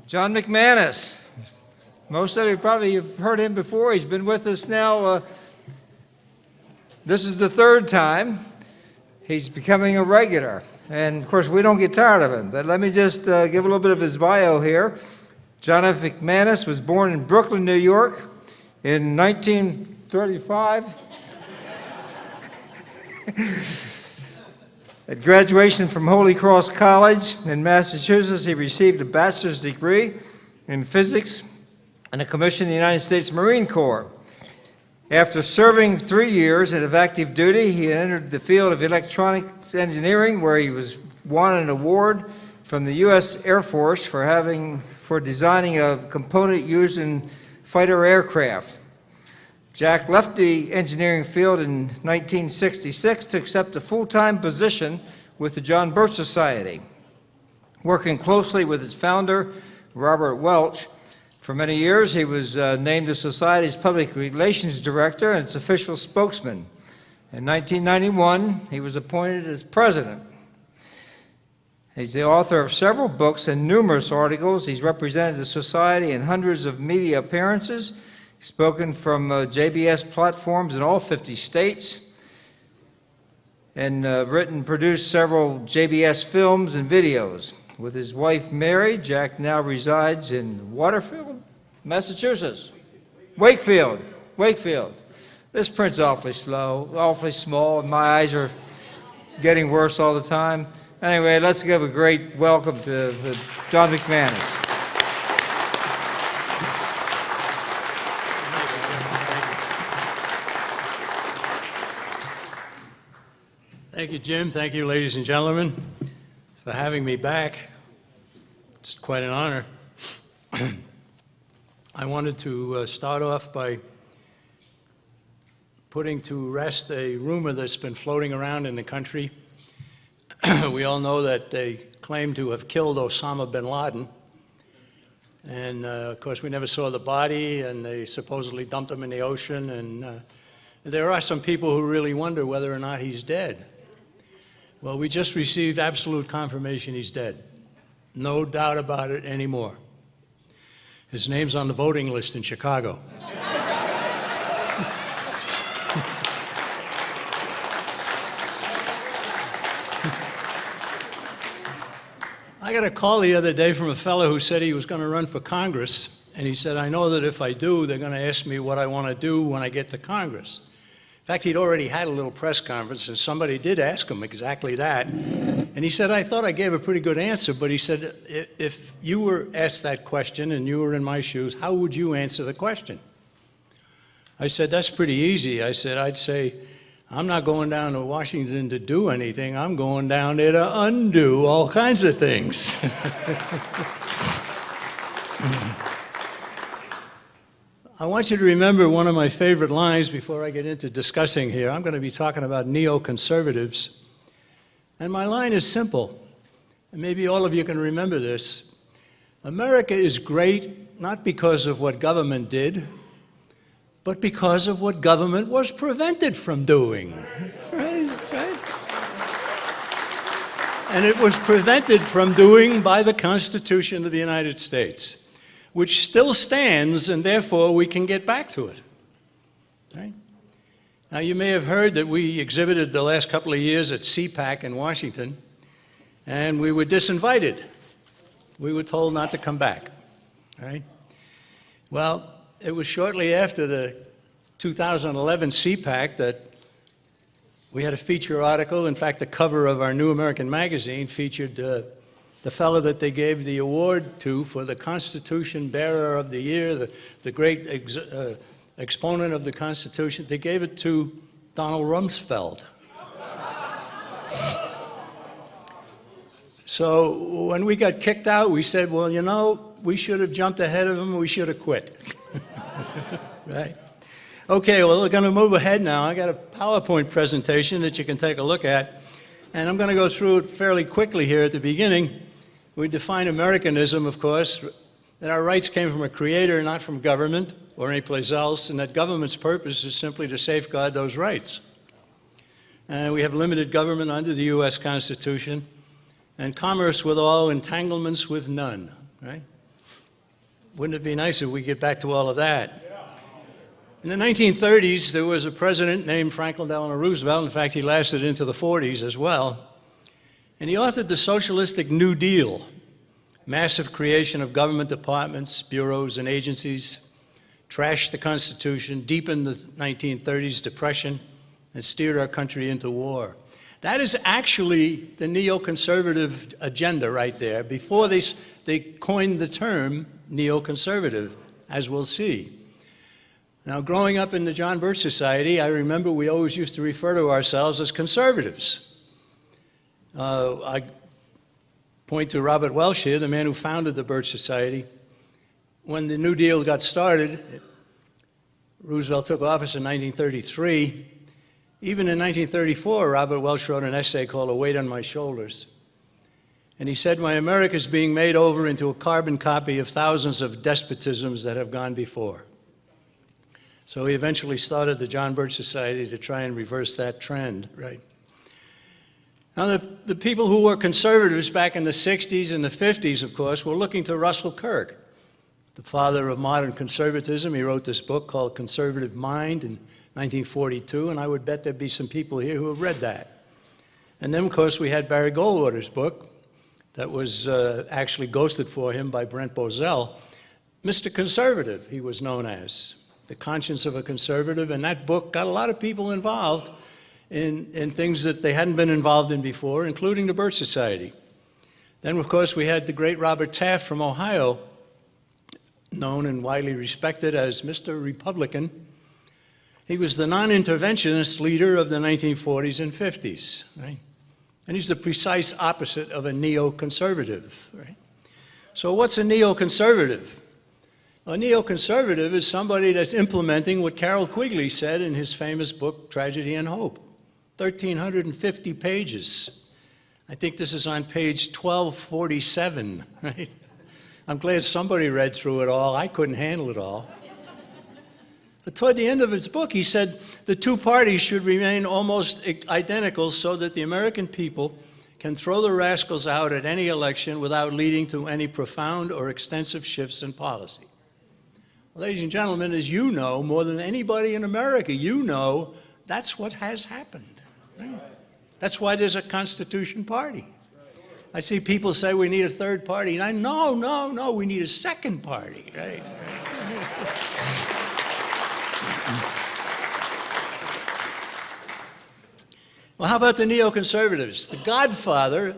John McManus. Most of you probably have heard him before. He's been with us now. This is the third time. He's becoming a regular. And, of course, we don't get tired of him. But let me just give a little bit of his bio here. John F. McManus was born in Brooklyn, New York in 1935. At graduation from Holy Cross College in Massachusetts, he received a bachelor's degree in physics and a commission in the United States Marine Corps. After serving 3 years of active duty, he entered the field of electronics engineering, where he won an award from the U.S. Air Force for designing a component used in fighter aircraft. Jack left the engineering field in 1966 to accept a full-time position with the John Birch Society, working closely with its founder, Robert Welch. For many years, he was named the Society's Public Relations Director and its official spokesman. In 1991, he was appointed as president. He's the author of several books and numerous articles. He's represented the Society in hundreds of media appearances. He's spoken from JBS platforms in all 50 states, and produced several JBS films and videos. With his wife Mary, Jack now resides in Waterfield, Massachusetts. Wakefield. This print's awfully slow, awfully small, and my eyes are getting worse all the time. Anyway, let's give a great welcome to John McManus. Thank you, Jim. Thank you, ladies and gentlemen, for having me back. It's quite an honor. I wanted to start off by putting to rest a rumor that's been floating around in the country. We all know that they claim to have killed Osama bin Laden. And, of course, we never saw the body, and they supposedly dumped him in the ocean. And there are some people who really wonder whether or not he's dead. Well, we just received absolute confirmation he's dead. No doubt about it anymore. His name's on the voting list in Chicago. I got a call the other day from a fellow who said he was going to run for Congress, and he said, I know that if I do, they're going to ask me what I want to do when I get to Congress. In fact, he'd already had a little press conference, and somebody did ask him exactly that. And he said, I thought I gave a pretty good answer, but he said, if you were asked that question and you were in my shoes, how would you answer the question? I said, that's pretty easy. I said, I'd say, I'm not going down to Washington to do anything. I'm going down there to undo all kinds of things. I want you to remember one of my favorite lines before I get into discussing here. I'm going to be talking about neoconservatives. And my line is simple, and maybe all of you can remember this. America is great not because of what government did, but because of what government was prevented from doing. Right? And it was prevented from doing by the Constitution of the United States, which still stands, and therefore we can get back to it. Right? Now, you may have heard that we exhibited the last couple of years at CPAC in Washington, and we were disinvited. We were told not to come back. Right? Well, it was shortly after the 2011 CPAC that we had a feature article. In fact, the cover of our New American magazine featured the fellow that they gave the award to for the Constitution Bearer of the Year, the great exponent of the Constitution. They gave it to Donald Rumsfeld. So when we got kicked out, we said, well, you know, we should have jumped ahead of him. We should have quit. Right? Okay, well, we're going to move ahead now. I got a PowerPoint presentation that you can take a look at, and I'm going to go through it fairly quickly here at the beginning. We define Americanism, of course, that our rights came from a creator, not from government or anyplace else, and that government's purpose is simply to safeguard those rights. And we have limited government under the U.S. Constitution, and commerce with all, entanglements with none, right? Wouldn't it be nice if we get back to all of that? In the 1930s, there was a president named Franklin Delano Roosevelt. In fact, he lasted into the 40s as well. And he authored the Socialistic New Deal, massive creation of government departments, bureaus, and agencies, trashed the Constitution, deepened the 1930s depression, and steered our country into war. That is actually the neoconservative agenda right there, before they coined the term neoconservative, as we'll see. Now, growing up in the John Birch Society, I remember we always used to refer to ourselves as conservatives. I point to Robert Welch here, the man who founded the Birch Society. When the New Deal got started, Roosevelt took office in 1933. Even in 1934, Robert Welch wrote an essay called A Weight on My Shoulders. And he said, "My America is being made over into a carbon copy of thousands of despotisms that have gone before." So he eventually started the John Birch Society to try and reverse that trend, right? Now, the people who were conservatives back in the 60s and the 50s, of course, were looking to Russell Kirk, the father of modern conservatism. He wrote this book called Conservative Mind in 1942, and I would bet there'd be some people here who have read that. And then, of course, we had Barry Goldwater's book that was actually ghosted for him by Brent Bozell. Mr. Conservative, he was known as. The Conscience of a Conservative, and that book got a lot of people involved in things that they hadn't been involved in before, including the Birch Society. Then, of course, we had the great Robert Taft from Ohio, known and widely respected as Mr. Republican. He was the non-interventionist leader of the 1940s and 50s, right? And he's the precise opposite of a neoconservative, right? So what's a neoconservative? A neoconservative is somebody that's implementing what Carroll Quigley said in his famous book, Tragedy and Hope. 1,350 pages. I think this is on page 1247, right? I'm glad somebody read through it all. I couldn't handle it all. But toward the end of his book, he said the two parties should remain almost identical so that the American people can throw the rascals out at any election without leading to any profound or extensive shifts in policy. Ladies and gentlemen, as you know, more than anybody in America, you know that's what has happened. Right? That's why there's a Constitution Party. I see people say we need a third party, and I no, we need a second party. Right? Well, how about the neoconservatives? The godfather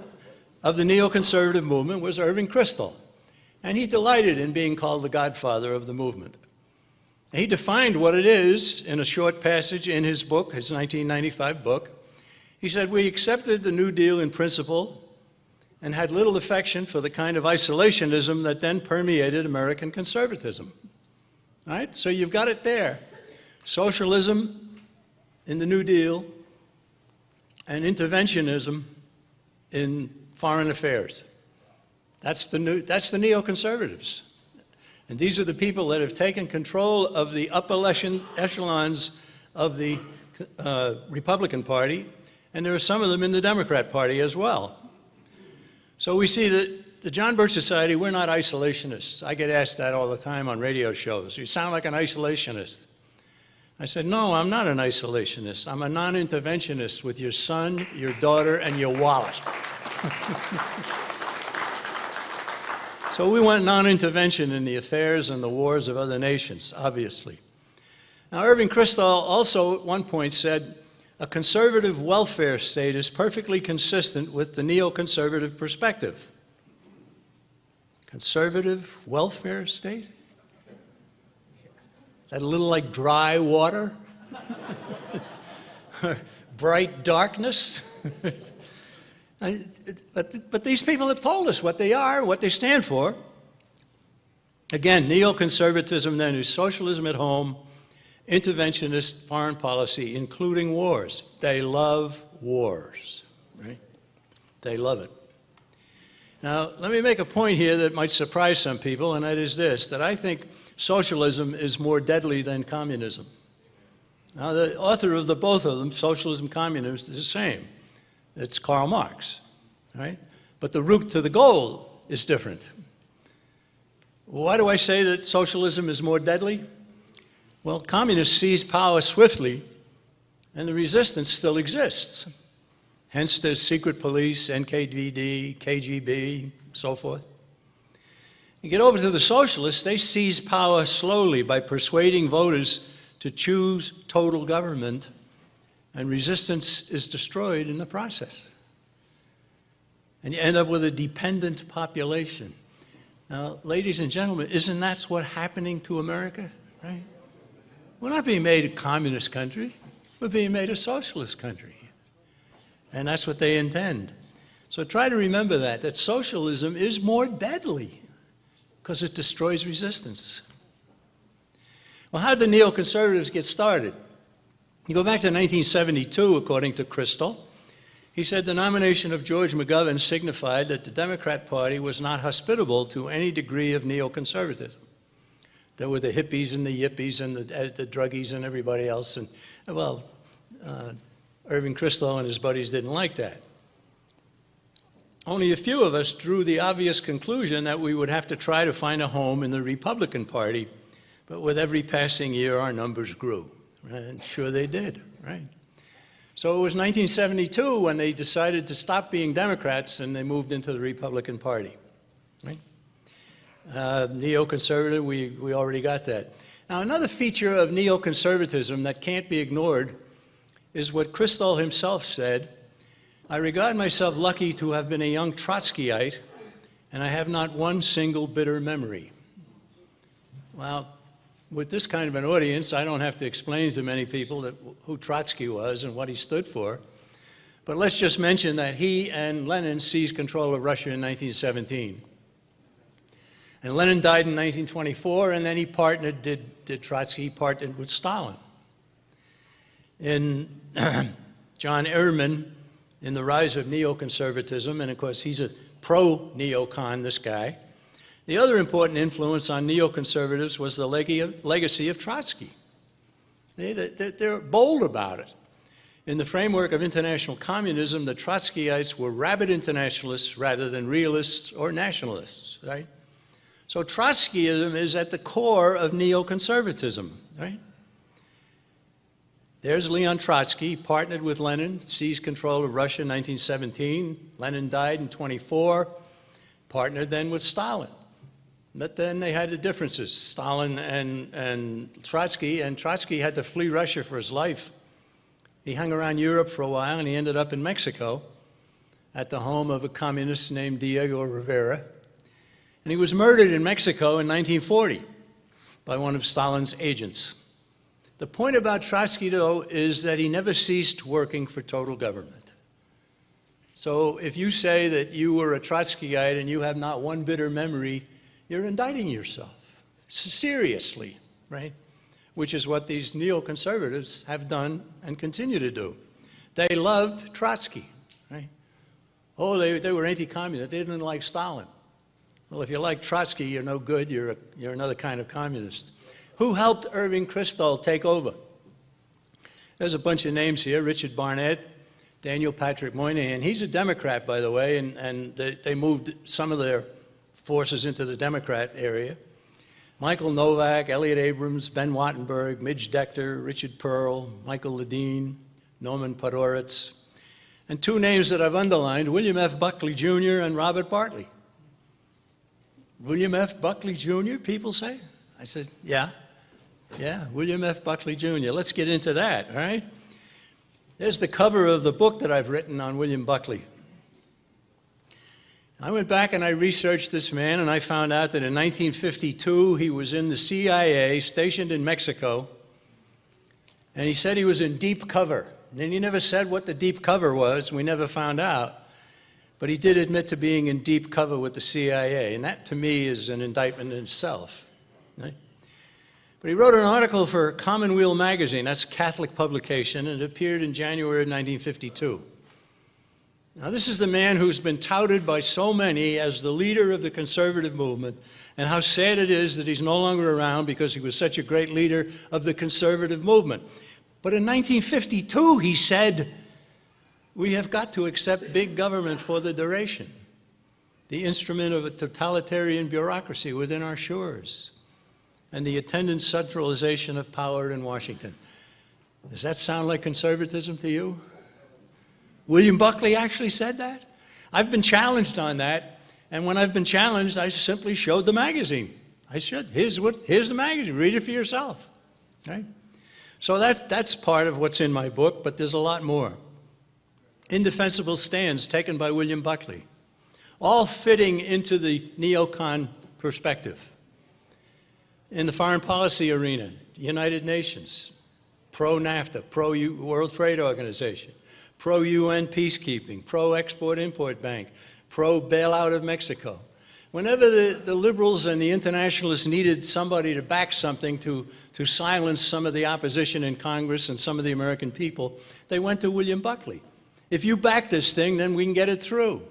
of the neoconservative movement was Irving Kristol. And he delighted in being called the godfather of the movement. He defined what it is in a short passage in his book, his 1995 book. He said, "We accepted the New Deal in principle and had little affection for the kind of isolationism that then permeated American conservatism." All right, so you've got it there. Socialism in the New Deal and interventionism in foreign affairs. That's the neoconservatives. And these are the people that have taken control of the upper echelons of the Republican Party, and there are some of them in the Democrat Party as well. So we see that the John Birch Society, we're not isolationists. I get asked that all the time on radio shows. You sound like an isolationist. I said, no, I'm not an isolationist. I'm a non-interventionist with your son, your daughter, and your wallet. So we want non-intervention in the affairs and the wars of other nations, obviously. Now, Irving Kristol also at one point said, a conservative welfare state is perfectly consistent with the neoconservative perspective. Conservative welfare state? That a little like dry water? Bright darkness? But these people have told us what they are, what they stand for. Again, neoconservatism then is socialism at home, interventionist foreign policy, including wars. They love wars, right? They love it. Now, let me make a point here that might surprise some people, and that is this, that I think socialism is more deadly than communism. Now, the author of both of them, Socialism, Communism, is the same. It's Karl Marx, right? But the route to the goal is different. Why do I say that socialism is more deadly? Well, communists seize power swiftly, and the resistance still exists. Hence, there's secret police, NKVD, KGB, so forth. You get over to the socialists, they seize power slowly by persuading voters to choose total government, and resistance is destroyed in the process. And you end up with a dependent population. Now, ladies and gentlemen, isn't that what's happening to America, right? We're not being made a communist country. We're being made a socialist country. And that's what they intend. So try to remember that socialism is more deadly because it destroys resistance. Well, how did the neoconservatives get started? You go back to 1972, according to Crystal. He said the nomination of George McGovern signified that the Democrat Party was not hospitable to any degree of neoconservatism. There were the hippies and the yippies and the druggies and everybody else. And, well, Irving Kristol and his buddies didn't like that. Only a few of us drew the obvious conclusion that we would have to try to find a home in the Republican Party, but with every passing year, our numbers grew. Right? And sure they did, right? So it was 1972 when they decided to stop being Democrats and they moved into the Republican Party, right? Neoconservative, we already got that. Now, another feature of neoconservatism that can't be ignored is what Kristol himself said: I regard myself lucky to have been a young Trotskyite, and I have not one single bitter memory. Well, with this kind of an audience, I don't have to explain to many people who Trotsky was and what he stood for. But let's just mention that he and Lenin seized control of Russia in 1917. And Lenin died in 1924, and then he partnered, did Trotsky, partnered with Stalin. In John Ehrman, in The Rise of Neoconservatism, and of course he's a pro-neocon, this guy. The other important influence on neoconservatives was the legacy of Trotsky. They're bold about it. In the framework of international communism, the Trotskyites were rabid internationalists rather than realists or nationalists, right? So Trotskyism is at the core of neoconservatism, right? There's Leon Trotsky, partnered with Lenin, seized control of Russia in 1917. Lenin died in 24, partnered then with Stalin. But then they had the differences, Stalin and Trotsky had to flee Russia for his life. He hung around Europe for a while, and he ended up in Mexico at the home of a communist named Diego Rivera. And he was murdered in Mexico in 1940 by one of Stalin's agents. The point about Trotsky, though, is that he never ceased working for total government. So if you say that you were a Trotskyite and you have not one bitter memory, you're indicting yourself seriously, right? Which is what these neoconservatives have done and continue to do. They loved Trotsky, right? Oh, they were anti-communist. They didn't like Stalin. Well, if you like Trotsky, you're no good. You're another kind of communist. Who helped Irving Kristol take over? There's a bunch of names here: Richard Barnett, Daniel Patrick Moynihan. He's a Democrat, by the way, and they moved some of their forces into the Democrat area. Michael Novak, Elliot Abrams, Ben Wattenberg, Midge Decter, Richard Pearl, Michael Ledeen, Norman Podhoretz, and two names that I've underlined: William F. Buckley Jr. and Robert Bartley. William F. Buckley Jr., people say? I said, yeah, William F. Buckley Jr. Let's get into that, all right? There's the cover of the book that I've written on William Buckley. I went back and I researched this man, and I found out that in 1952 he was in the CIA, stationed in Mexico, and he said he was in deep cover. Then he never said what the deep cover was. We never found out. But he did admit to being in deep cover with the CIA, and that, to me, is an indictment in itself. Right? But he wrote an article for Commonweal magazine, that's a Catholic publication, and it appeared in January of 1952. Now, this is the man who's been touted by so many as the leader of the conservative movement, and how sad it is that he's no longer around because he was such a great leader of the conservative movement. But in 1952, he said, we have got to accept big government for the duration. the instrument of a totalitarian bureaucracy within our shores, and the attendant centralization of power in Washington. Does that sound like conservatism to you? William Buckley actually said that. I've been challenged on that, and when I've been challenged, I simply showed the magazine. I said, here's the magazine, read it for yourself. Right? So that's part of what's in my book, but there's a lot more. Indefensible stands taken by William Buckley, all fitting into the neocon perspective. In the foreign policy arena, United Nations, pro-NAFTA, pro-World Trade Organization, pro-UN peacekeeping, pro-Export-Import Bank, pro-bailout of Mexico. Whenever the liberals and the internationalists needed somebody to back something to silence some of the opposition in Congress and some of the American people, they went to William Buckley. If you back this thing, then we can get it through.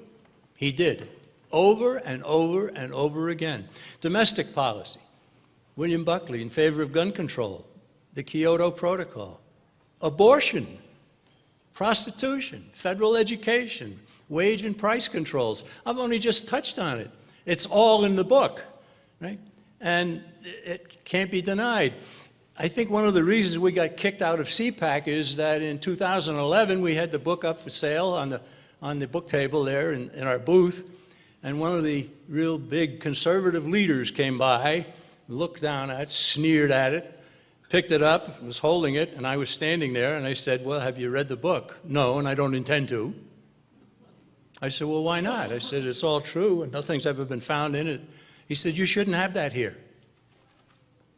He did, over and over and over again. Domestic policy, William Buckley in favor of gun control, the Kyoto Protocol, abortion, prostitution, federal education, wage and price controls. I've only just touched on it. It's all in the book, right? And it can't be denied. I think one of the reasons we got kicked out of CPAC is that in 2011 we had the book up for sale on the book table there in our booth, and one of the real big conservative leaders came by, looked down at it, sneered at it, picked it up, was holding it, and I was standing there, and I said, well, have you read the book? No, and I don't intend to. I said, well, why not? I said, it's all true, and nothing's ever been found in it. He said, you shouldn't have that here.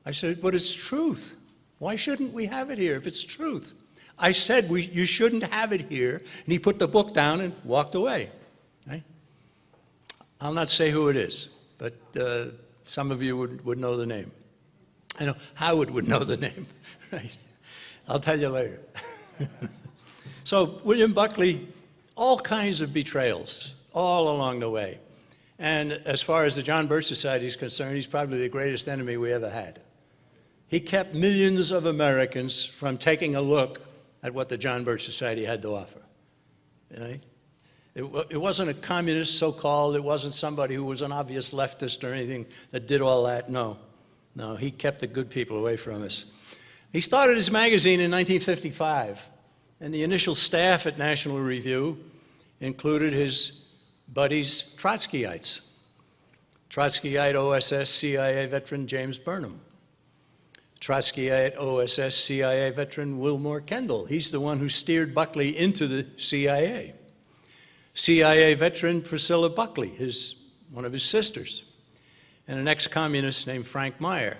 I said, but it's truth. Why shouldn't we have it here if it's truth? I said, you shouldn't have it here, and he put the book down and walked away. Right? I'll not say who it is, but some of you would know the name. I know Howard would know the name. Right? I'll tell you later. So William Buckley, all kinds of betrayals all along the way. And as far as the John Birch Society is concerned, he's probably the greatest enemy we ever had. He kept millions of Americans from taking a look at what the John Birch Society had to offer. Right? It wasn't a communist, so-called. It wasn't somebody who was an obvious leftist or anything that did all that. No, he kept the good people away from us. He started his magazine in 1955. And the initial staff at National Review included his buddies, Trotskyites. Trotskyite OSS CIA veteran James Burnham. Trotskyite OSS CIA veteran Wilmore Kendall. He's the one who steered Buckley into the CIA. CIA veteran Priscilla Buckley, one of his sisters. And an ex-communist named Frank Meyer.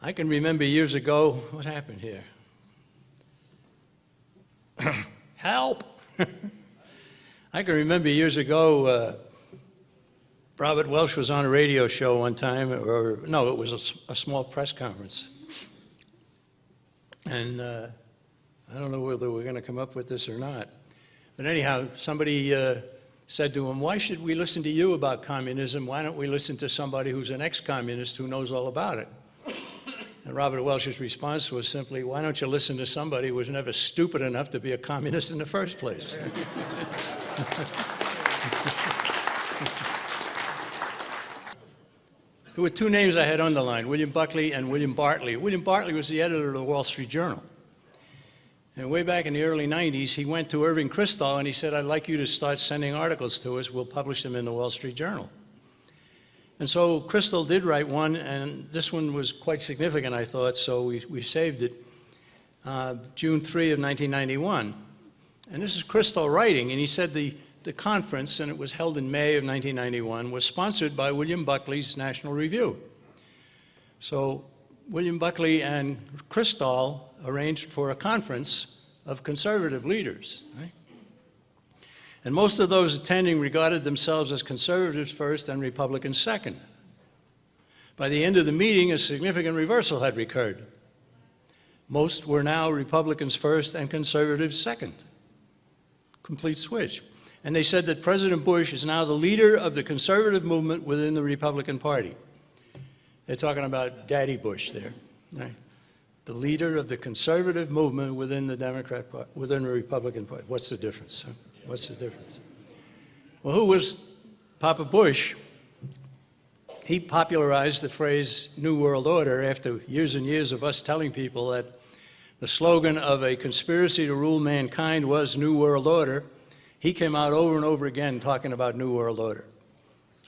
I can remember years ago, what happened here? Help! I can remember years ago, Robert Welch was on a radio show one time, or no, it was a small press conference. And I don't know whether we're going to come up with this or not. But anyhow, somebody said to him, why should we listen to you about communism? Why don't we listen to somebody who's an ex-communist who knows all about it? And Robert Welch's response was simply, why don't you listen to somebody who was never stupid enough to be a communist in the first place? There were two names I had underlined, William Buckley and William Bartley. William Bartley was the editor of the Wall Street Journal. And way back in the early 90s, he went to Irving Kristol and he said, I'd like you to start sending articles to us. We'll publish them in the Wall Street Journal. And so Kristol did write one, and this one was quite significant, I thought, so we saved it, June 3 of 1991. And this is Kristol writing, and he said the conference, and it was held in May of 1991, was sponsored by William Buckley's National Review. So William Buckley and Kristol arranged for a conference of conservative leaders, right? And most of those attending regarded themselves as conservatives first and Republicans second. By the end of the meeting, a significant reversal had occurred. Most were now Republicans first and conservatives second. Complete switch. And they said that President Bush is now the leader of the conservative movement within the Republican Party. They're talking about Daddy Bush there, right? The leader of the conservative movement within the Republican Party. What's the difference? Huh? What's the difference? Well, who was Papa Bush? He popularized the phrase New World Order after years and years of us telling people that the slogan of a conspiracy to rule mankind was New World Order. He came out over and over again talking about New World Order.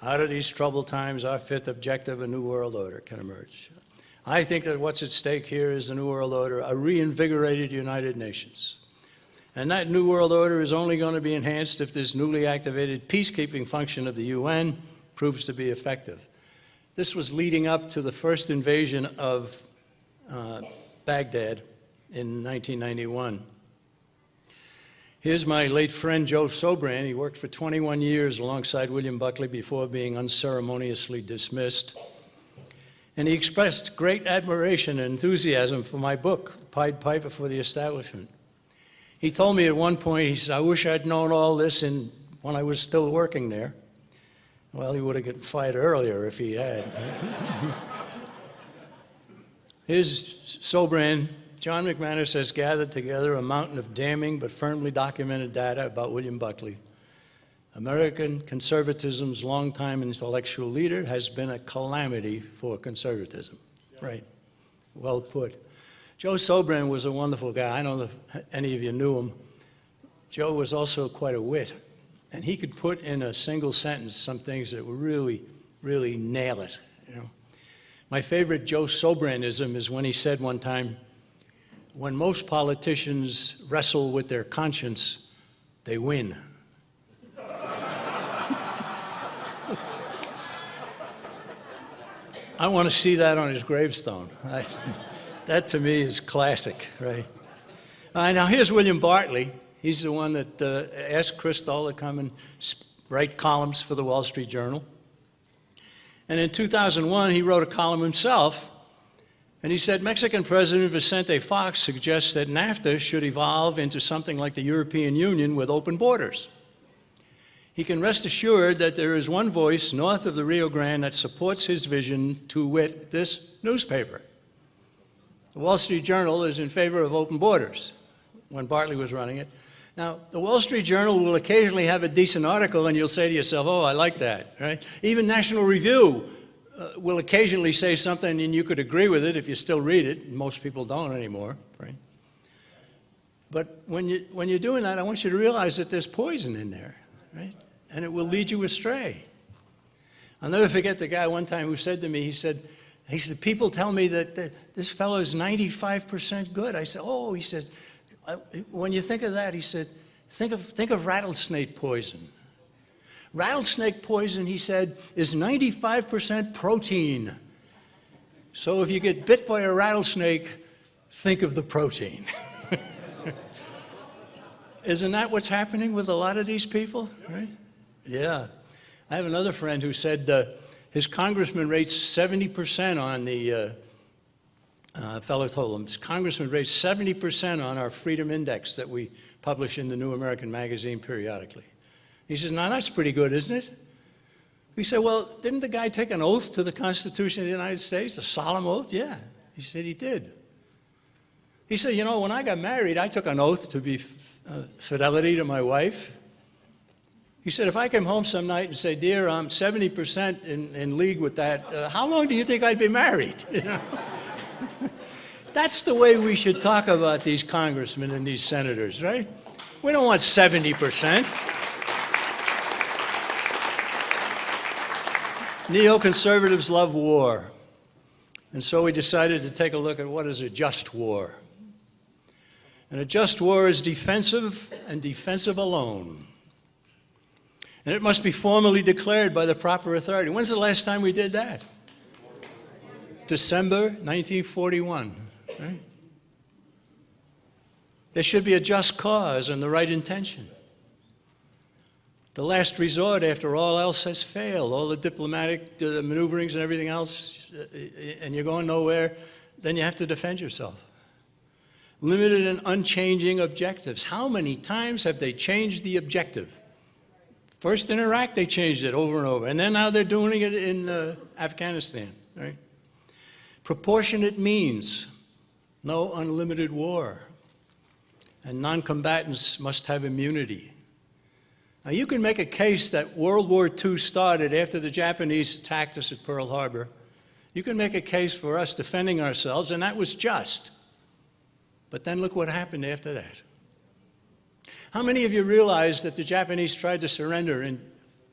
Out of these troubled times, our fifth objective, a New World Order, can emerge. I think that what's at stake here is the New World Order, a reinvigorated United Nations. And that New World Order is only going to be enhanced if this newly activated peacekeeping function of the UN proves to be effective. This was leading up to the first invasion of Baghdad in 1991. Here's my late friend Joe Sobran. He worked for 21 years alongside William Buckley before being unceremoniously dismissed. And he expressed great admiration and enthusiasm for my book, Pied Piper for the Establishment. He told me at one point, he said, I wish I'd known all this when I was still working there. Well, he would have gotten fired earlier if he had. Here's Sobran. John McManus has gathered together a mountain of damning but firmly documented data about William Buckley. American conservatism's longtime intellectual leader has been a calamity for conservatism. Right. Well put. Joe Sobran was a wonderful guy. I don't know if any of you knew him. Joe was also quite a wit. And he could put in a single sentence some things that would really, really nail it. You know? My favorite Joe Sobranism is when he said one time, when most politicians wrestle with their conscience, they win. I want to see that on his gravestone. That to me is classic, right? Now here's William Bartley. He's the one that asked Kristol to come and write columns for the Wall Street Journal. And in 2001, he wrote a column himself, and he said, Mexican President Vicente Fox suggests that NAFTA should evolve into something like the European Union with open borders. He can rest assured that there is one voice north of the Rio Grande that supports his vision, to wit, this newspaper. The Wall Street Journal is in favor of open borders when Bartley was running it. Now, the Wall Street Journal will occasionally have a decent article and you'll say to yourself, oh, I like that, right? Even National Review will occasionally say something and you could agree with it if you still read it. Most people don't anymore, right? But when you're doing that, I want you to realize that there's poison in there, right? And it will lead you astray. I'll never forget the guy one time who said to me, he said, people tell me that this fellow is 95% good. I said, oh, he said, when you think of that, he said, think of rattlesnake poison. Rattlesnake poison, he said, is 95% protein. So if you get bit by a rattlesnake, think of the protein. Isn't that what's happening with a lot of these people? Right? Yeah. I have another friend who said his congressman rates 70% on the fellow told him, his congressman rates 70% on our Freedom Index that we publish in the New American Magazine periodically. He says, now that's pretty good, isn't it? We said, well, didn't the guy take an oath to the Constitution of the United States, a solemn oath? Yeah, he said he did. He said, you know, when I got married, I took an oath to be fidelity to my wife. He said, if I came home some night and say, dear, I'm 70% in league with that, how long do you think I'd be married? You know? That's the way we should talk about these congressmen and these senators, right? We don't want 70%. Neoconservatives love war. And so we decided to take a look at what is a just war. And a just war is defensive and defensive alone. And it must be formally declared by the proper authority. When's the last time we did that? December 1941. Right? There should be a just cause and the right intention. The last resort after all else has failed, all the diplomatic maneuverings and everything else, and you're going nowhere, then you have to defend yourself. Limited and unchanging objectives. How many times have they changed the objective? First in Iraq, they changed it over and over, and then now they're doing it in Afghanistan, right? Proportionate means, no unlimited war, and non-combatants must have immunity. Now, you can make a case that World War II started after the Japanese attacked us at Pearl Harbor. You can make a case for us defending ourselves, and that was just. But then look what happened after that. How many of you realize that the Japanese tried to surrender in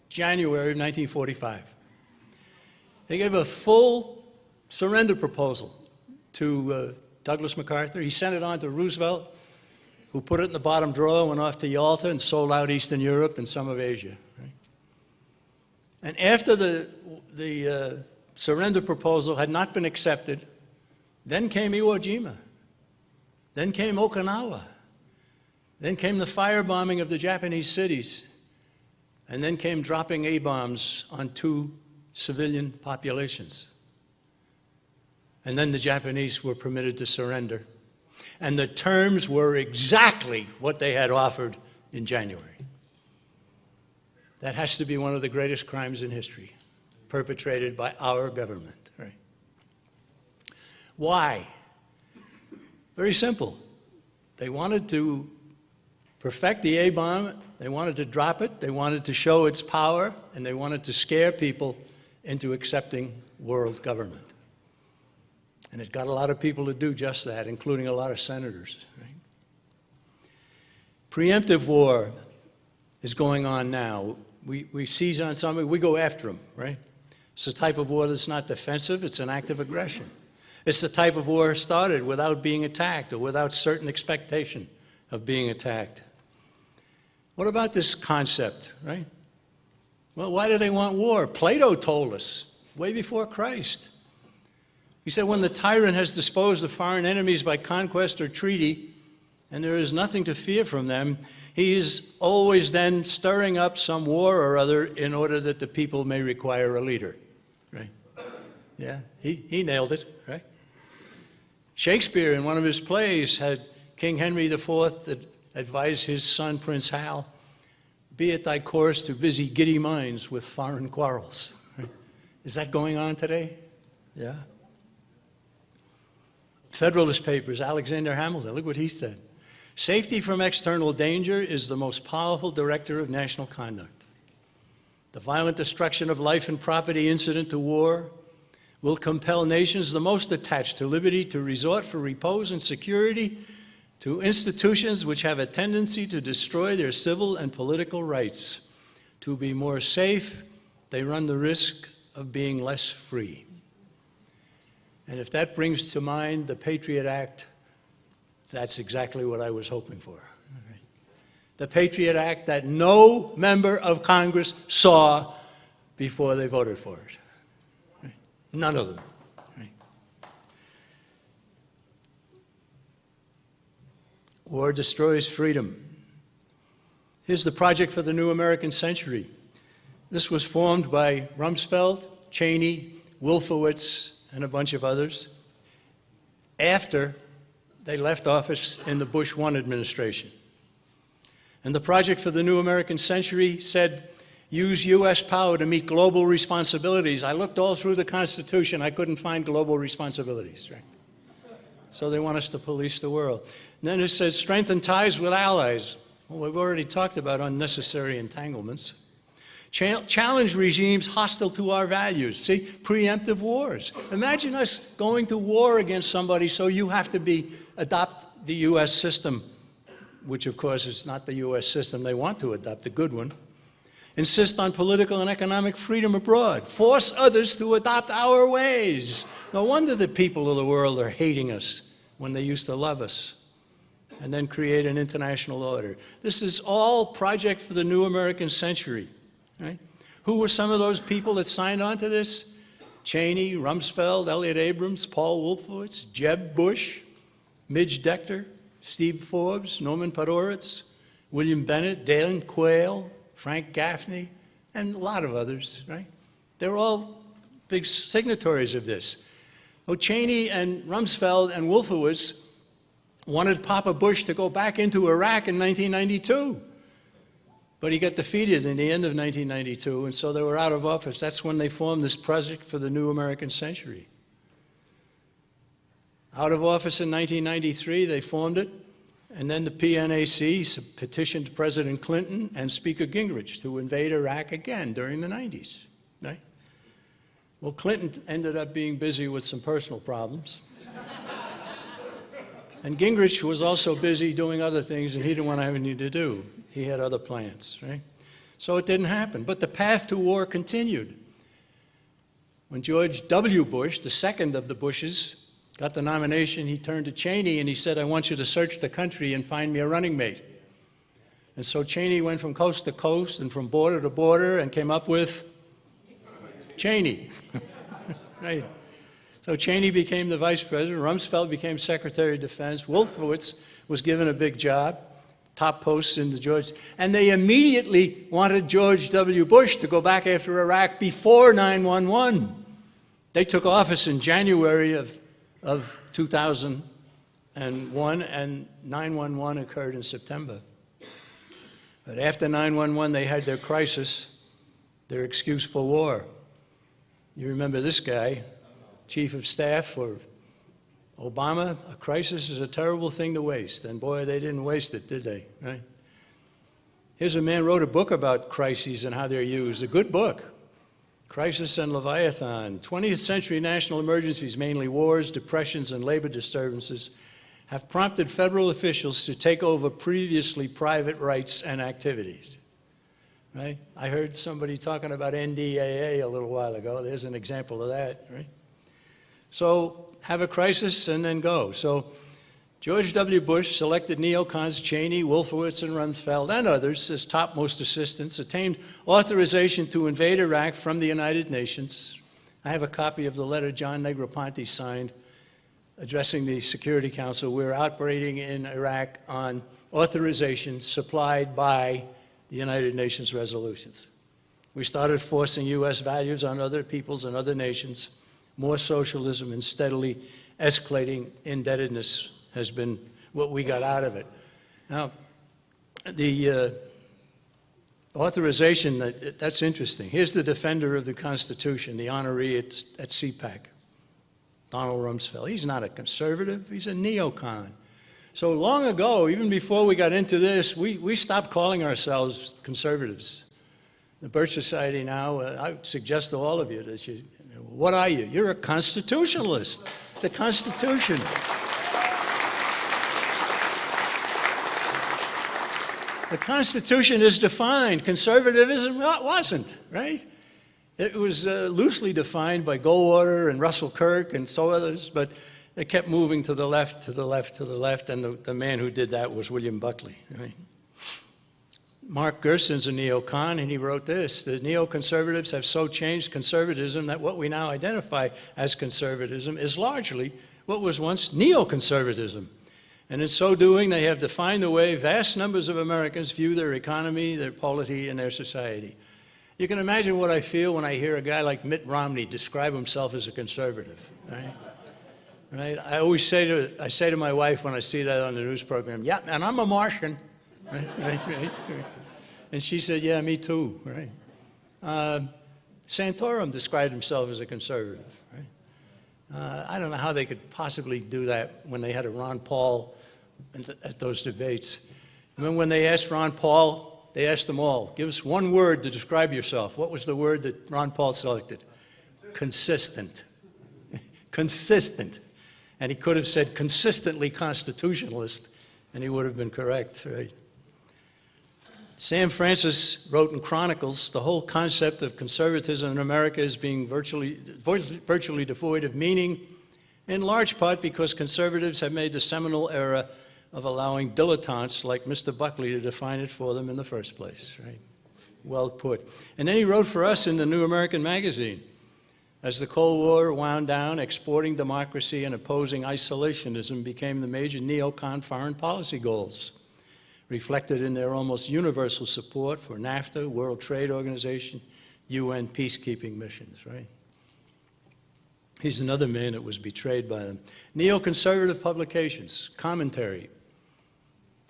January of 1945? They gave a full surrender proposal to Douglas MacArthur. He sent it on to Roosevelt, who put it in the bottom drawer, went off to Yalta, and sold out Eastern Europe and some of Asia. Right? And after the surrender proposal had not been accepted, then came Iwo Jima. Then came Okinawa. Then came the firebombing of the Japanese cities. And then came dropping A-bombs on 2 civilian populations. And then the Japanese were permitted to surrender. And the terms were exactly what they had offered in January. That has to be one of the greatest crimes in history, perpetrated by our government. Right? Why? Very simple. They wanted to perfect the A-bomb, they wanted to drop it, they wanted to show its power, and they wanted to scare people into accepting world government. And it got a lot of people to do just that, including a lot of senators. Right? Preemptive war is going on now. We seize on somebody, we go after them, right? It's a type of war that's not defensive, it's an act of aggression. It's the type of war started without being attacked or without certain expectation of being attacked. What about this concept, right? Well, why do they want war? Plato told us, way before Christ. He said, when the tyrant has disposed of foreign enemies by conquest or treaty, and there is nothing to fear from them, he is always then stirring up some war or other in order that the people may require a leader, right? Yeah, he nailed it, right? Shakespeare, in one of his plays, had King Henry IV advise his son, Prince Hal, be at thy course to busy giddy minds with foreign quarrels. Right? Is that going on today? Yeah. Federalist Papers, Alexander Hamilton, look what he said. Safety from external danger is the most powerful director of national conduct. The violent destruction of life and property incident to war will compel nations the most attached to liberty to resort for repose and security to institutions which have a tendency to destroy their civil and political rights. To be more safe, they run the risk of being less free. And if that brings to mind the Patriot Act, that's exactly what I was hoping for. Right? The Patriot Act that no member of Congress saw before they voted for it. Right? None of them. Right? War destroys freedom. Here's the project for the new American century. This was formed by Rumsfeld, Cheney, Wolfowitz, and a bunch of others after they left office in the Bush 1 administration. And the project for the new American century said, use U.S. power to meet global responsibilities. I looked all through the Constitution. I couldn't find global responsibilities. Right? So they want us to police the world. And then it says, strengthen ties with allies. Well, we've already talked about unnecessary entanglements. Challenge regimes hostile to our values. See, preemptive wars. Imagine us going to war against somebody, so you have to adopt the U.S. system, which of course is not the U.S. system they want to adopt, the good one. Insist on political and economic freedom abroad. Force others to adopt our ways. No wonder the people of the world are hating us when they used to love us. And then create an international order. This is all project for the new American century. Right? Who were some of those people that signed on to this? Cheney, Rumsfeld, Elliott Abrams, Paul Wolfowitz, Jeb Bush, Midge Decter, Steve Forbes, Norman Podhoretz, William Bennett, Dalen Quayle, Frank Gaffney, and a lot of others, right? They're all big signatories of this. Oh, Cheney and Rumsfeld and Wolfowitz wanted Papa Bush to go back into Iraq in 1992. But he got defeated in the end of 1992, and so they were out of office. That's when they formed this project for the new American century. Out of office in 1993, they formed it, And then the PNAC petitioned President Clinton and Speaker Gingrich to invade Iraq again during the 90s, right? Well, Clinton ended up being busy with some personal problems. And Gingrich was also busy doing other things, and he didn't want to have anything to do. He had other plans, right? So it didn't happen. But the path to war continued. When George W. Bush, the second of the Bushes, got the nomination, he turned to Cheney and he said, I want you to search the country and find me a running mate. And so Cheney went from coast to coast and from border to border and came up with Cheney, right? So Cheney became the vice president, Rumsfeld became Secretary of Defense, Wolfowitz was given a big job, top posts in the George, and they immediately wanted George W. Bush to go back after Iraq before 9/11. They took office in January of 2001, and 9/11 occurred in September. But after 9/11, they had their crisis, their excuse for war. You remember this guy, Chief of Staff for Obama, a crisis is a terrible thing to waste. And boy, they didn't waste it, did they? Right? Here's a man who wrote a book about crises and how they're used, a good book, Crisis and Leviathan. 20th century national emergencies, mainly wars, depressions, and labor disturbances, have prompted federal officials to take over previously private rights and activities. Right? I heard somebody talking about NDAA a little while ago. There's an example of that, right? So have a crisis and then go. So George W. Bush selected neocons Cheney, Wolfowitz, and Rumsfeld, and others as topmost assistants, attained authorization to invade Iraq from the United Nations. I have a copy of the letter John Negroponte signed addressing the Security Council. We're operating in Iraq on authorization supplied by the United Nations resolutions. We started forcing U.S. values on other peoples and other nations. More socialism and steadily escalating indebtedness has been what we got out of it. Now, the authorization, that's interesting. Here's the defender of the Constitution, the honoree at CPAC, Donald Rumsfeld. He's not a conservative, he's a neocon. So long ago, even before we got into this, we stopped calling ourselves conservatives. The Birch Society now, I suggest to all of you that what are you? You're a constitutionalist. The Constitution. The Constitution is defined. Conservatism wasn't, right? It was loosely defined by Goldwater and Russell Kirk and so others, but they kept moving to the left, to the left, to the left, and the man who did that was William Buckley, right? Mark Gerson's a neocon, and he wrote this: the neoconservatives have so changed conservatism that what we now identify as conservatism is largely what was once neoconservatism. And in so doing, they have defined the way vast numbers of Americans view their economy, their polity, and their society. You can imagine what I feel when I hear a guy like Mitt Romney describe himself as a conservative, right? Right? I always say to my wife when I see that on the news program, yeah, and I'm a Martian. Right. And she said, yeah, me too, right? Santorum described himself as a conservative, right? I don't know how they could possibly do that when they had a Ron Paul at those debates. And then when they asked Ron Paul, they asked them all, give us one word to describe yourself. What was the word that Ron Paul selected? Consistent. Consistent. And he could have said consistently constitutionalist, and he would have been correct, right? Sam Francis wrote in Chronicles, the whole concept of conservatism in America is being virtually devoid of meaning, in large part because conservatives have made the seminal error of allowing dilettantes like Mr. Buckley to define it for them in the first place, right? Well put. And then he wrote for us in the New American Magazine, as the Cold War wound down, exporting democracy and opposing isolationism became the major neocon foreign policy goals, reflected in their almost universal support for NAFTA, World Trade Organization, UN peacekeeping missions, right? He's another man that was betrayed by them. Neoconservative publications, commentary.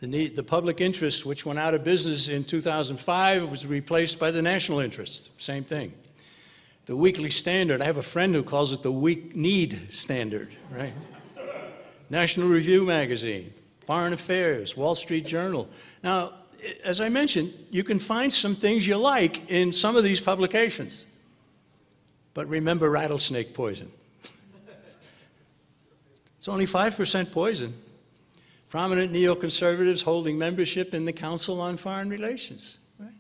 The public interest, which went out of business in 2005, was replaced by the national interest, same thing. The Weekly Standard, I have a friend who calls it the weak need standard, right? National Review magazine, Foreign Affairs, Wall Street Journal. Now, as I mentioned, you can find some things you like in some of these publications. But remember rattlesnake poison. It's only 5% poison. Prominent neoconservatives holding membership in the Council on Foreign Relations. Right?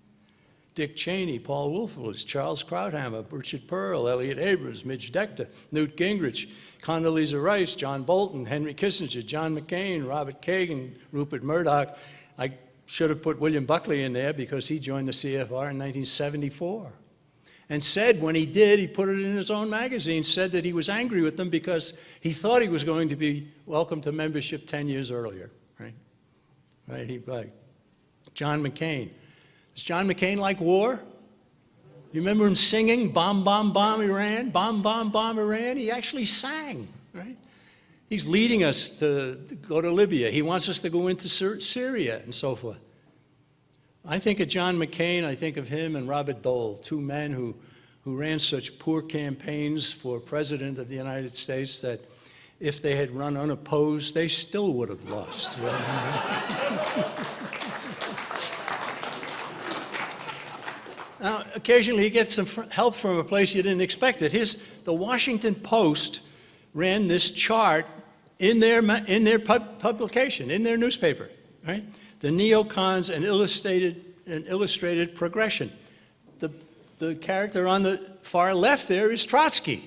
Dick Cheney, Paul Wolfowitz, Charles Krauthammer, Richard Pearl, Elliot Abrams, Midge Decter, Newt Gingrich, Condoleezza Rice, John Bolton, Henry Kissinger, John McCain, Robert Kagan, Rupert Murdoch. I should have put William Buckley in there because he joined the CFR in 1974. And said when he did, he put it in his own magazine, said that he was angry with them because he thought he was going to be welcomed to membership 10 years earlier, right? Right, John McCain. Does John McCain like war? You remember him singing, bomb, bomb, bomb Iran, bomb, bomb, bomb Iran? He actually sang, right? He's leading us to go to Libya. He wants us to go into Syria and so forth. I think of John McCain, I think of him and Robert Dole, two men who ran such poor campaigns for President of the United States that if they had run unopposed, they still would have lost. Now, occasionally you get some help from a place you didn't expect it. The Washington Post ran this chart in their publication, in their newspaper, right? The Neocons and illustrated progression. The character on the far left there is Trotsky.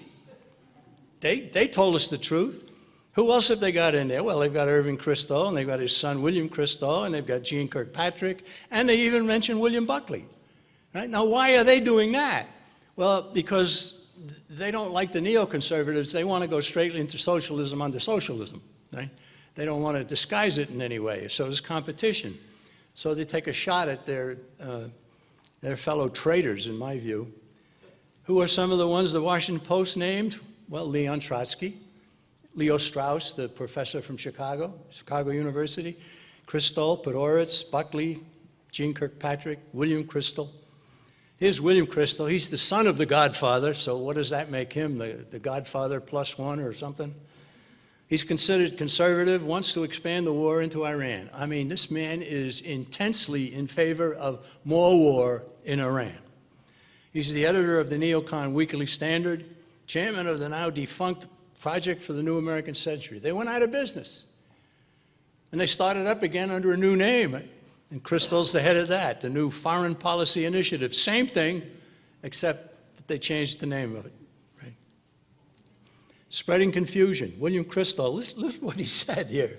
They told us the truth. Who else have they got in there? Well, they've got Irving Kristol, and they've got his son William Kristol, and they've got Jeane Kirkpatrick, and they even mentioned William Buckley. Right? Now, why are they doing that? Well, because they don't like the neoconservatives. They want to go straight into socialism under socialism. Right? They don't want to disguise it in any way, so there's competition. So they take a shot at their fellow traitors, in my view. Who are some of the ones the Washington Post named? Well, Leon Trotsky, Leo Strauss, the professor from Chicago University, Kristol, Podhoretz, Buckley, Jeane Kirkpatrick, William Kristol. Here's William Kristol. He's the son of the Godfather, so what does that make him, the Godfather +1 or something? He's considered conservative, wants to expand the war into Iran. I mean, this man is intensely in favor of more war in Iran. He's the editor of the Neocon Weekly Standard, chairman of the now defunct Project for the New American Century. They went out of business. And they started up again under a new name. And Kristol's the head of that, the new Foreign Policy Initiative. Same thing, except that they changed the name of it. Spreading confusion. William Kristol, listen to what he said here.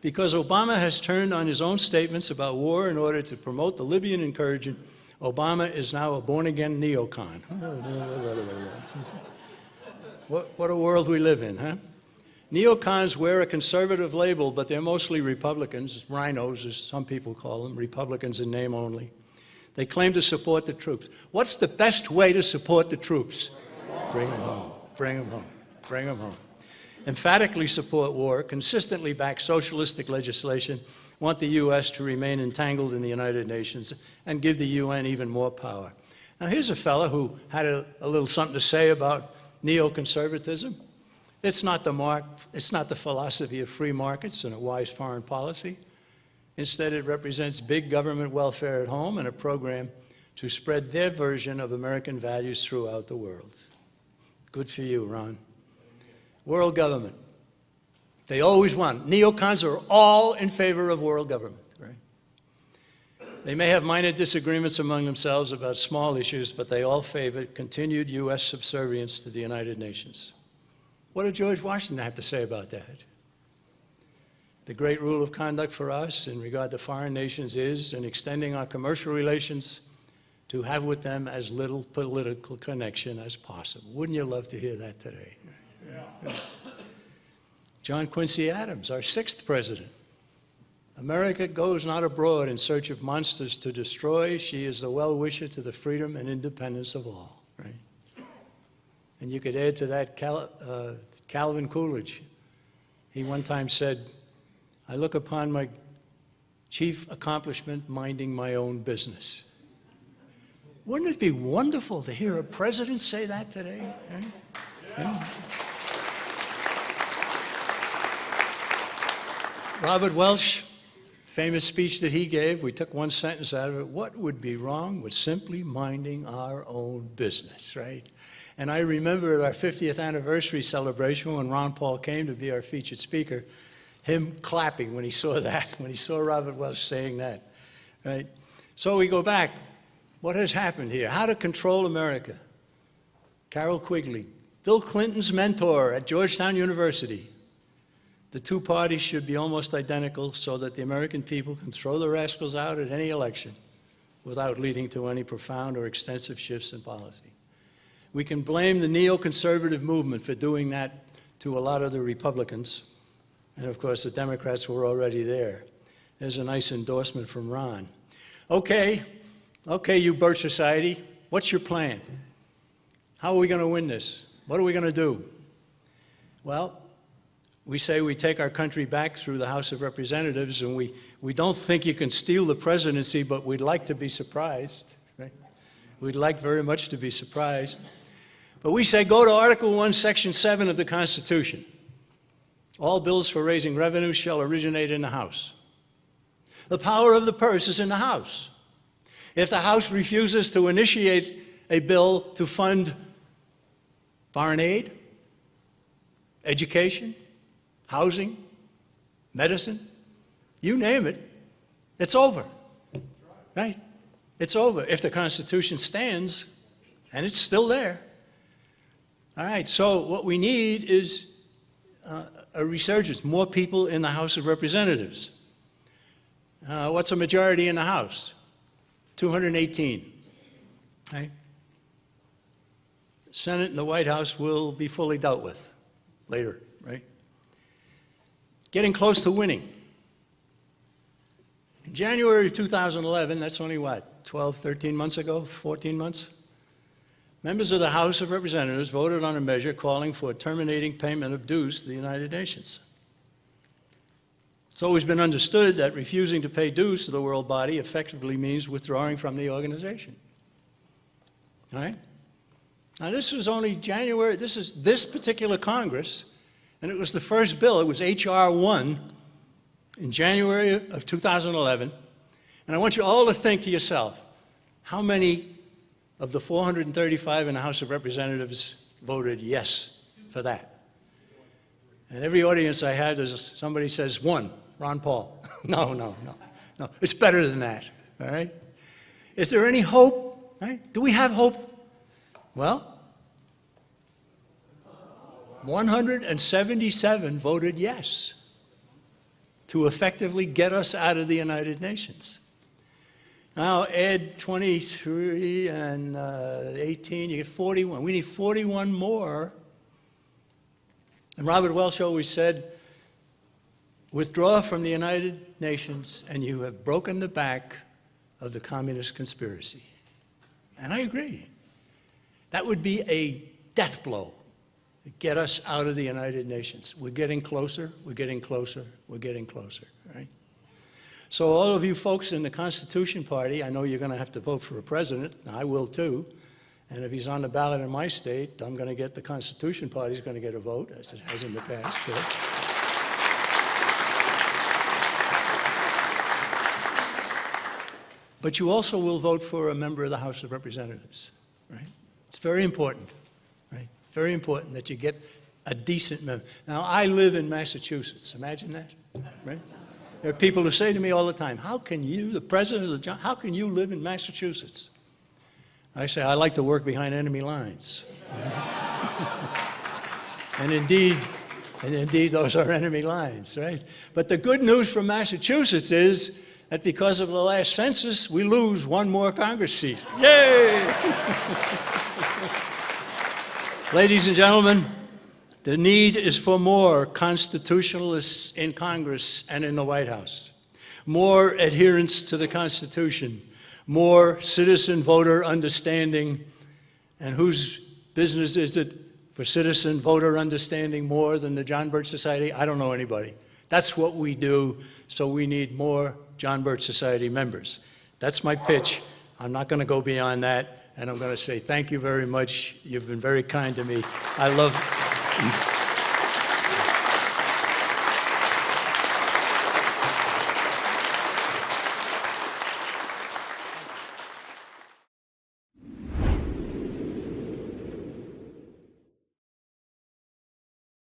Because Obama has turned on his own statements about war in order to promote the Libyan incursion, Obama is now a born-again neocon. What a world we live in, huh? Neocons wear a conservative label, but they're mostly Republicans, rhinos, as some people call them, Republicans in name only. They claim to support the troops. What's the best way to support the troops? Bring them home. Bring them home. Bring them home. Emphatically support war, consistently back socialistic legislation, want the U.S. to remain entangled in the United Nations, and give the UN even more power. Now, here's a fellow who had a little something to say about neoconservatism. It's not the philosophy of free markets and a wise foreign policy. Instead, it represents big government welfare at home and a program to spread their version of American values throughout the world. Good for you, Ron. World government. They always want. Neocons are all in favor of world government, right? They may have minor disagreements among themselves about small issues, but they all favor continued U.S. subservience to the United Nations. What did George Washington have to say about that? The great rule of conduct for us in regard to foreign nations is, in extending our commercial relations, to have with them as little political connection as possible. Wouldn't you love to hear that today? Yeah. John Quincy Adams, our 6th president. America goes not abroad in search of monsters to destroy. She is the well-wisher to the freedom and independence of all. Right? And you could add to that Calvin Coolidge. He one time said, I look upon my chief accomplishment minding my own business. Wouldn't it be wonderful to hear a president say that today? Right? Yeah. Robert Welch, famous speech that he gave, we took one sentence out of it: what would be wrong with simply minding our own business, right? And I remember at our 50th anniversary celebration when Ron Paul came to be our featured speaker, him clapping when he saw that, when he saw Robert Welch saying that, right? So we go back. What has happened here? How to control America. Carroll Quigley, Bill Clinton's mentor at Georgetown University. The two parties should be almost identical so that the American people can throw the rascals out at any election without leading to any profound or extensive shifts in policy. We can blame the neoconservative movement for doing that to a lot of the Republicans. And of course, the Democrats were already there. There's a nice endorsement from Ron. Okay, you Birch Society, what's your plan? How are we going to win this? What are we going to do? Well, we say we take our country back through the House of Representatives, and we don't think you can steal the presidency, but we'd like to be surprised, right? We'd like very much to be surprised. But we say go to Article 1, Section 7 of the Constitution. All bills for raising revenue shall originate in the House. The power of the purse is in the House. If the House refuses to initiate a bill to fund foreign aid, education, housing, medicine, you name it, it's over, right? It's over if the Constitution stands, and it's still there. All right, so what we need is a resurgence, more people in the House of Representatives. What's a majority in the House? 218, right? The Senate and the White House will be fully dealt with later, right? Getting close to winning. In January of 2011, that's only what, 12, 13 months ago, 14 months? Members of the House of Representatives voted on a measure calling for terminating payment of dues to the United Nations. It's always been understood that refusing to pay dues to the world body effectively means withdrawing from the organization. All right? Now, this was only January, this is this particular Congress, and it was the first bill. It was H.R. 1 in January of 2011. And I want you all to think to yourself, how many of the 435 in the House of Representatives voted yes for that? And every audience I had, somebody says, one, Ron Paul. No. It's better than that, all right? Is there any hope? Right? Do we have hope? Well, 177 voted yes to effectively get us out of the United Nations. Now add 23 and 18, you get 41. We need 41 more. And Robert Welch always said, withdraw from the United Nations and you have broken the back of the communist conspiracy. And I agree. That would be a death blow to get us out of the United Nations. We're getting closer, we're getting closer, we're getting closer, right? So all of you folks in the Constitution Party, I know you're going to have to vote for a president, and I will too. And if he's on the ballot in my state, I'm going to get the Constitution Party's going to get a vote, as it has in the past. Too. But you also will vote for a member of the House of Representatives, right? It's very important, right? Very important that you get a decent member. Now, I live in Massachusetts. Imagine that, right? There are people who say to me all the time, how can you, the president of the, how can you live in Massachusetts? I say, I like to work behind enemy lines. and indeed, those are enemy lines, right? But the good news from Massachusetts is that because of the last census, we lose one more Congress seat. Yay! Ladies and gentlemen, the need is for more constitutionalists in Congress and in the White House, more adherence to the Constitution, more citizen voter understanding. And whose business is it for citizen voter understanding more than the John Birch Society? I don't know anybody. That's what we do, so we need more John Birch Society members. That's my pitch. I'm not going to go beyond that, and I'm going to say thank you very much. You've been very kind to me. I love